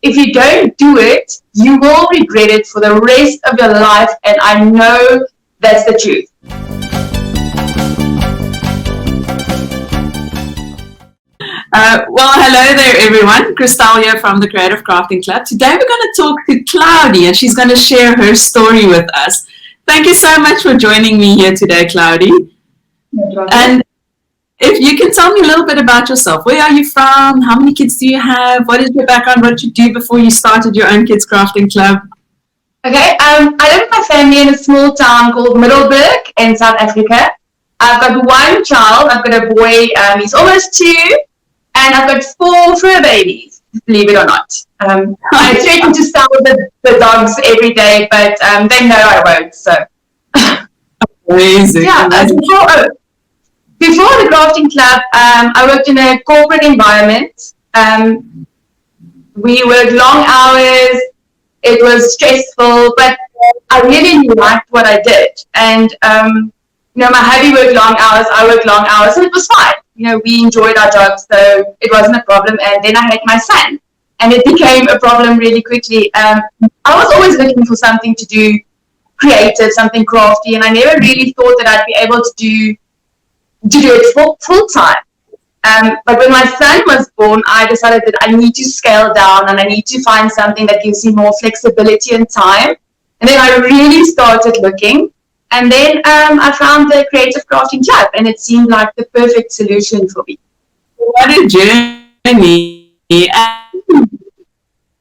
if you don't do it, you will regret it for the rest of your life, and I know that's the truth. Well, hello there, everyone. Christelle here from the Creative Crafting Club. Today we're going to talk to Cloudy, and she's going to share her story with us. Thank you so much for joining me here today, Cloudy. And if you can tell me a little bit about yourself. Where are you from? How many kids do you have? What is your background? What did you do before you started your own kids crafting club? Okay, I live with my family in a small town called Middelburg in South Africa. I've got one child. I've got a boy. He's almost 2. And I've got 4 fur babies, believe it or not. I threaten to sell the dogs every day, but they know I won't. So, amazing. Yeah. Before the crafting club, I worked in a corporate environment. We worked long hours. It was stressful, but I really liked what I did. And my hubby worked long hours. I worked long hours, and it was fine. We enjoyed our jobs, so it wasn't a problem. And then I had my son, and it became a problem really quickly. I was always looking for something to do creative, something crafty, and I never really thought that I'd be able to do it full time. But when my son was born, I decided that I need to scale down and I need to find something that gives me more flexibility and time. And then I really started looking. And then I found the Creative Crafting Club, and it seemed like the perfect solution for me. What a journey!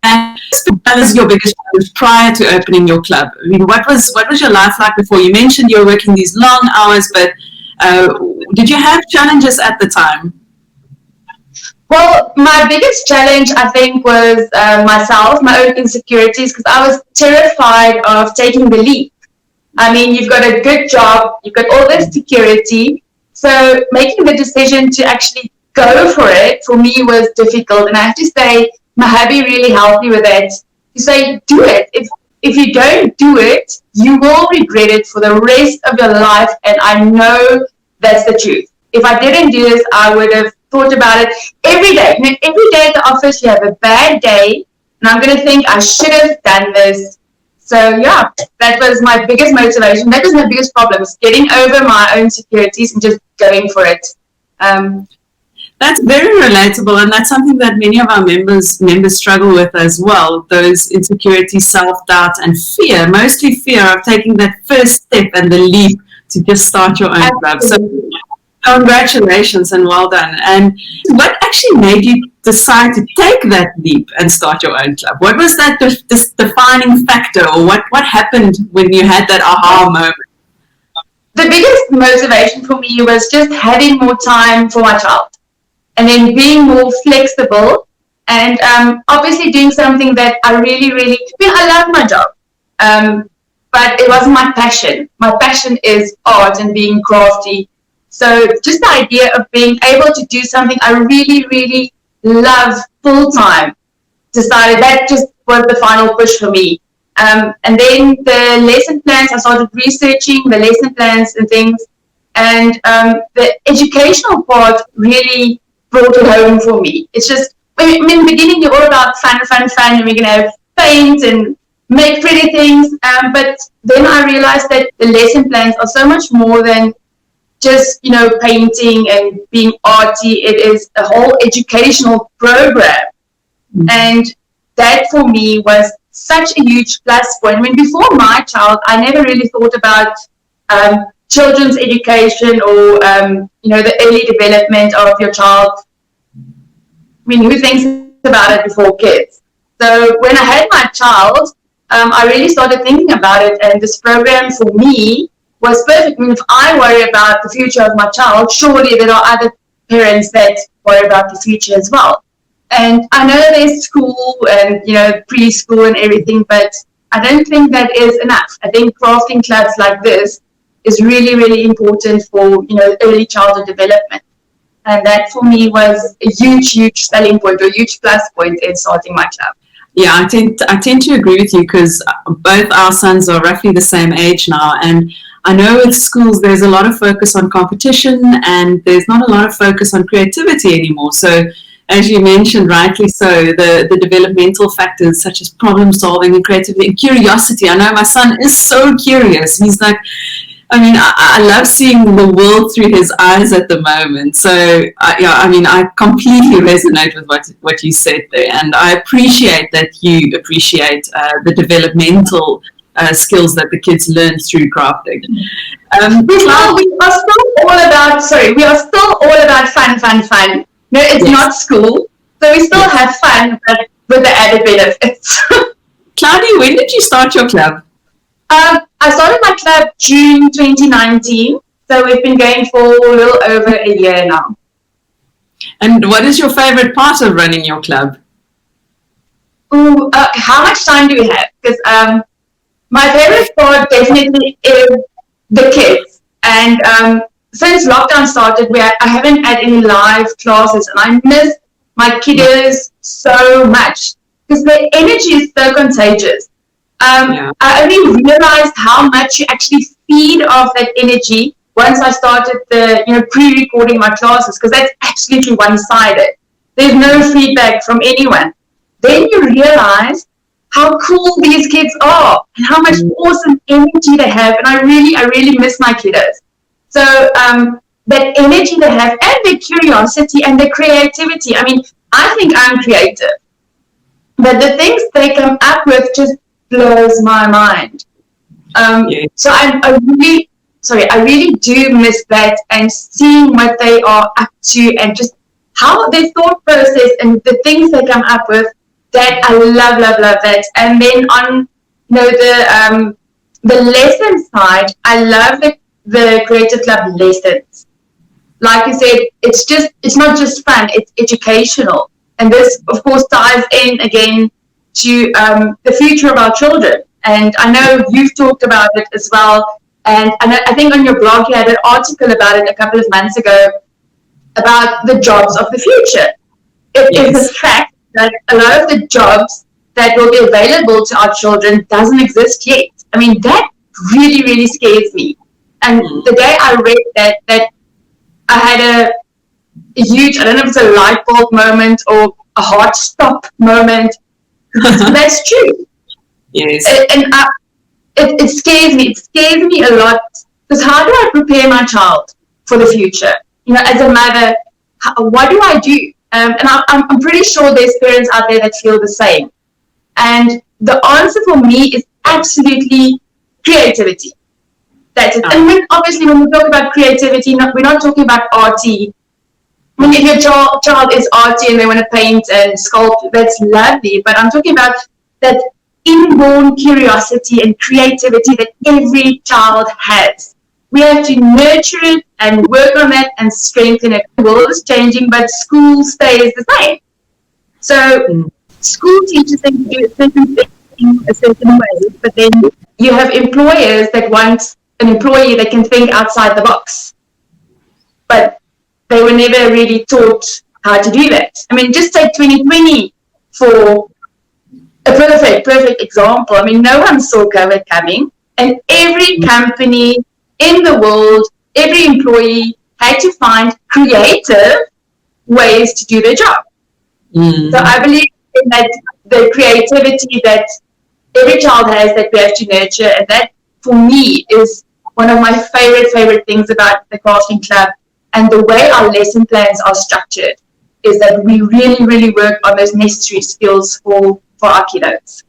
And what was your biggest challenge prior to opening your club? I mean, what was your life like before? You mentioned you were working these long hours, but did you have challenges at the time? Well, my biggest challenge, I think, was myself, my own insecurities, because I was terrified of taking the leap. I mean, you've got a good job, you've got all this security, so making the decision to actually go for it, for me, was difficult. And I have to say, my hubby really helped me with that, to say, do it. If you don't do it, you will regret it for the rest of your life, and I know that's the truth. If I didn't do this, I would have thought about it every day. Every day at the office, you have a bad day, and I'm going to think, I should have done this. So, yeah, that was my biggest motivation. That was my biggest problem, was getting over my own insecurities and just going for it. That's very relatable, and that's something that many of our members struggle with as well, those insecurities, self-doubt, and fear, mostly fear of taking that first step and the leap to just start your own club. So congratulations and well done. And what actually made you decide to take that leap and start your own club? What was that defining factor, or what happened when you had that aha moment? The biggest motivation for me was just having more time for my child, and then being more flexible, and obviously doing something that I really, really, I love my job, but it wasn't my passion. My passion is art and being crafty. So just the idea of being able to do something I really, really love full time, decided that just was the final push for me. And then the lesson plans, I started researching the lesson plans and things, and the educational part really brought it home for me. It's just, in the beginning, you're all about fun, and we're going to have paint and make pretty things. But then I realized that the lesson plans are so much more than just, painting and being arty. It is a whole educational program. Mm-hmm. And that for me was such a huge plus point. I mean, before my child, I never really thought about children's education or, the early development of your child. I mean, who thinks about it before kids? So when I had my child, I really started thinking about it, and this program for me was perfect. I mean, if I worry about the future of my child, surely there are other parents that worry about the future as well. And I know there's school and, preschool and everything, but I don't think that is enough. I think crafting clubs like this is really, really important for, early childhood development. And that for me was a huge, huge selling point, or a huge plus point in starting my club. Yeah, I tend to agree with you, because both our sons are roughly the same age now, and I know with schools there's a lot of focus on competition and there's not a lot of focus on creativity anymore. So as you mentioned, rightly so, the developmental factors such as problem solving and creativity and curiosity. I know my son is so curious. He's like, I mean, I love seeing the world through his eyes at the moment. So, I completely resonate with what you said there. And I appreciate that you appreciate the developmental skills that the kids learn through crafting. We are still all about fun. No, it's not school. So we still have fun, but with the added benefits. Claudia, when did you start your club? I started my club June 2019, so we've been going for a little over a year now. And what is your favorite part of running your club? How much time do we have? Because my favorite part definitely is the kids. And since lockdown started, I haven't had any live classes, and I miss my kiddos so much because their energy is so contagious. I only realized how much you actually feed off that energy once I started pre-recording my classes, because that's absolutely one-sided. There's no feedback from anyone. Then you realize how cool these kids are and how much awesome energy they have. And I really miss my kiddos. So that energy they have, and their curiosity and their creativity. I mean, I think I'm creative, but the things they come up with just blows my mind. So I really do miss that, and seeing what they are up to and just how their thought process and the things they come up with. That I love that. And then on the lesson side, I love the Creative Club lessons. Like you said, it's not just fun, it's educational. And this, of course, ties in again to the future of our children. And I know you've talked about it as well. And I think on your blog you had an article about it a couple of months ago about the jobs of the future. It is a fact that a lot of the jobs that will be available to our children doesn't exist yet. I mean, that really scares me. And the day I read that I had a huge, I don't know if it's a light bulb moment or a heart stop moment. That's true. Yes. And it scares me. It scares me a lot, because how do I prepare my child for the future? As a mother, what do I do? And I'm pretty sure there's parents out there that feel the same. And the answer for me is absolutely creativity. That's it. And when we talk about creativity, we're not talking about arty. I mean, if your child is arty and they want to paint and sculpt, that's lovely. But I'm talking about that inborn curiosity and creativity that every child has. We have to nurture it and work on that and strengthen it. The world is changing, but school stays the same. So school teaches them to do a certain thing a certain way, but then you have employers that want an employee that can think outside the box. But they were never really taught how to do that. I mean, just take 2020 for a perfect example. I mean, no one saw COVID coming, and every company in the world, every employee had to find creative ways to do their job. So I believe in that the creativity that every child has that we have to nurture, and that for me is one of my favorite things about the Crafting Club, and the way our lesson plans are structured is that we really work on those necessary skills for our kiddos.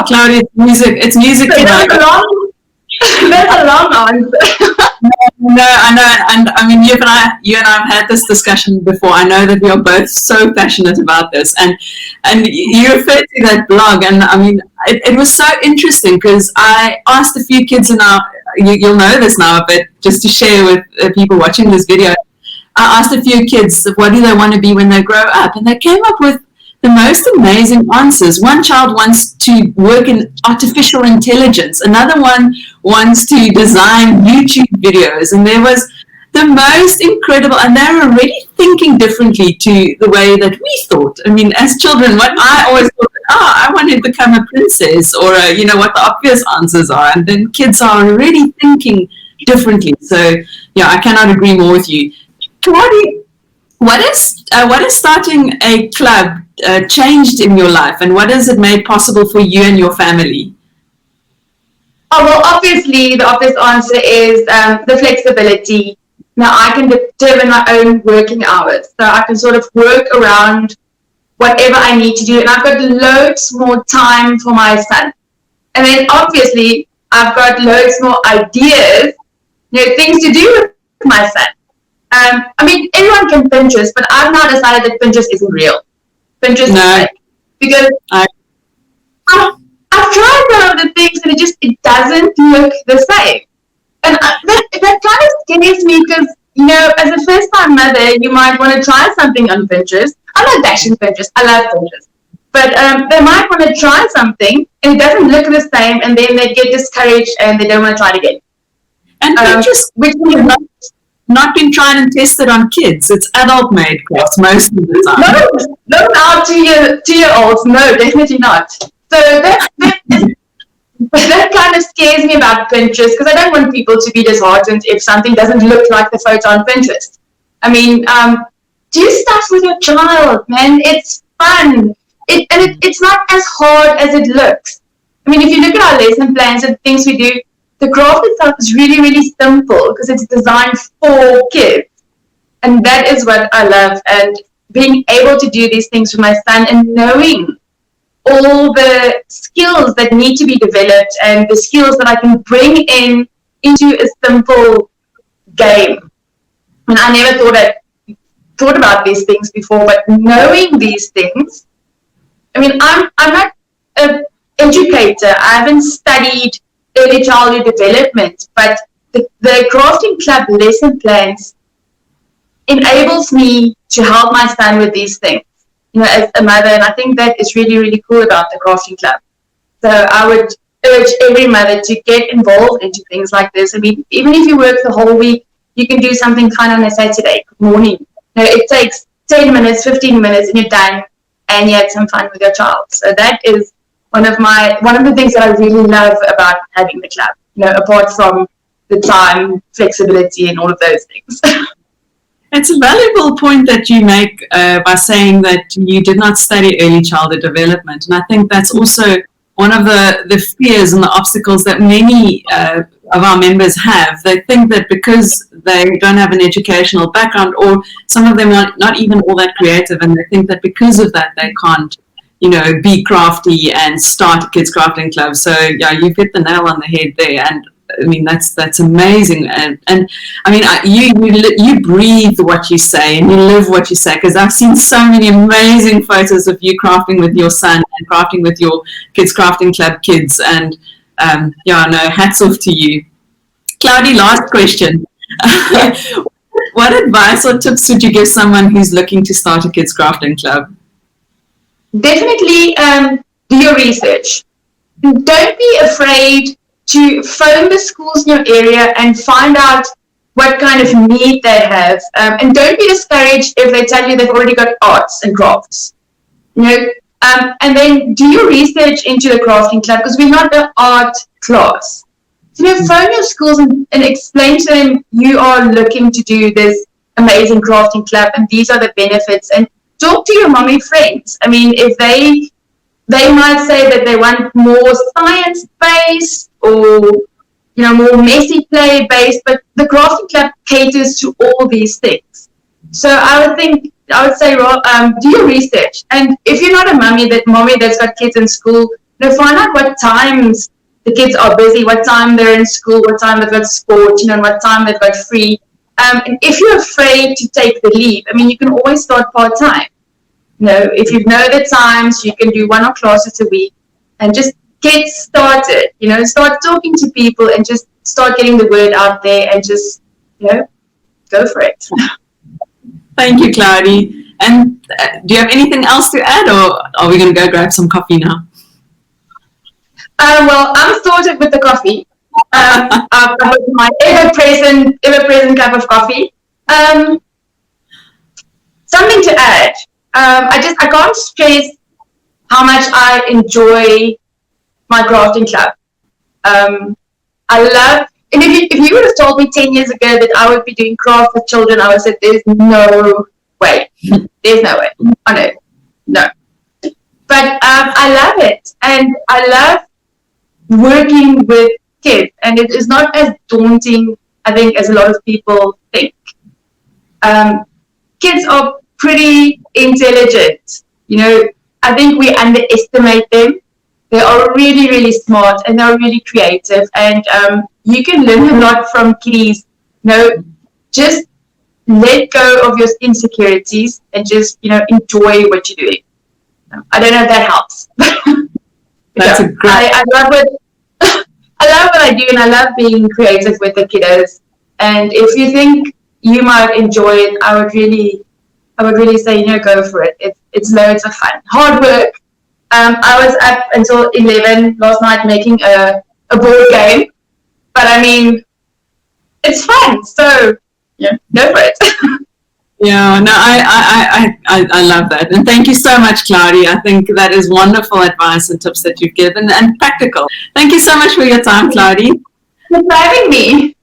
Claudia, it's music. That's a long answer. No, I know, and I mean, you and I have had this discussion before. I know that we are both so passionate about this, and you referred to that blog, and I mean, it was so interesting because I asked a few kids in our, you'll know this now, but just to share with people watching this video, I asked a few kids, what do they want to be when they grow up, and they came up with the most amazing answers. One child wants to work in artificial intelligence. Another one wants to design YouTube videos. And there was the most incredible, and they were already thinking differently to the way that we thought. I mean, as children, what I always thought, I want to become a princess, or what the obvious answers are. And then kids are already thinking differently. So, yeah, I cannot agree more with you. Claudia, What is starting a club changed in your life, and what has it made possible for you and your family? Oh, well, obviously, the obvious answer is the flexibility. Now, I can determine my own working hours. So I can sort of work around whatever I need to do. And I've got loads more time for my son. And then, obviously, I've got loads more ideas, things to do with my son. I mean, everyone can Pinterest, but I've now decided that Pinterest isn't real. Pinterest is No, fake. Because I, I've tried some of the things and it doesn't look the same. And that kind of scares me because, as a first time mother, you might want to try something on Pinterest. I'm not bashing Pinterest. I love Pinterest. But they might want to try something and it doesn't look the same and then they get discouraged and they don't want to try it again. and Pinterest Which is not been tried and tested on kids. It's adult made crafts most of the time. no, now 2-year-olds. No, definitely not. So that kind of scares me about Pinterest because I don't want people to be disheartened if something doesn't look like the photo on Pinterest. I mean, do stuff with your child, man. It's fun. It's not as hard as it looks. I mean, if you look at our lesson plans and things we do, the craft itself is really, really simple because it's designed for kids. And that is what I love. And being able to do these things with my son and knowing all the skills that need to be developed and the skills that I can bring into a simple game. And I never thought about these things before, but knowing these things, I mean, I'm not an educator. I haven't studied early childhood development, but the crafting club lesson plans enables me to help my son with these things, as a mother, and I think that is really, really cool about the crafting club. So I would urge every mother to get involved into things like this. I mean, even if you work the whole week, you can do something fun on a Saturday morning. It takes 10 minutes, 15 minutes, and you're done, and you had some fun with your child. So that is one of the things that I really love about having the club, apart from the time, flexibility, and all of those things. It's a valuable point that you make by saying that you did not study early childhood development. And I think that's also one of the fears and the obstacles that many of our members have. They think that because they don't have an educational background, or some of them are not even all that creative, and they think that because of that they can't, be crafty and start a kids crafting club. So yeah, you've hit the nail on the head there. And I mean, that's amazing. And I mean, you breathe what you say and you live what you say, because I've seen so many amazing photos of you crafting with your son and crafting with your kids crafting club kids. And hats off to you. Cloudy, last question. What advice or tips would you give someone who's looking to start a kids crafting club? Definitely do your research. Don't be afraid to phone the schools in your area and find out what kind of need they have. And don't be discouraged if they tell you they've already got arts and crafts. And then do your research into the crafting club, because we're not an art class. So phone your schools and explain to them you are looking to do this amazing crafting club and these are the benefits. And talk to your mommy friends. I mean, if they might say that they want more science-based or, more messy play-based, but the crafting club caters to all these things. So I would say, do your research. And if you're not a mommy that's got kids in school, find out what times the kids are busy, what time they're in school, what time they've got sport, and what time they've got free. And if you're afraid to take the leap, I mean, you can always start part-time. If you know the times, you can do 1 or 2 classes a week and just get started, start talking to people and just start getting the word out there and just, go for it. Thank you, Cloudy. And do you have anything else to add, or are we going to go grab some coffee now? Well, I'm sorted with the coffee. I've got my ever-present cup of coffee. Something to add. I can't stress how much I enjoy my crafting club. I love, and if you would have told me 10 years ago that I would be doing craft with children, I would have said there's no way. There's no way on it. No. But I love it. And I love working with kids. And it is not as daunting, I think, as a lot of people think. Kids are pretty intelligent. I think we underestimate them. They are really, really smart and they're really creative. And you can learn a lot from kiddies. Just let go of your insecurities and just, enjoy what you're doing. I don't know if that helps. That's a great. I love it. I love what I do, and I love being creative with the kiddos. And if you think you might enjoy it, I would really say, go for it. It's loads of fun. Hard work. I was up until 11 last night making a board game, but I mean, it's fun. So go for it. Yeah, no, I love that. And thank you so much, Claudia. I think that is wonderful advice and tips that you've given and practical. Thank you so much for your time, Claudia. Thanks for having me.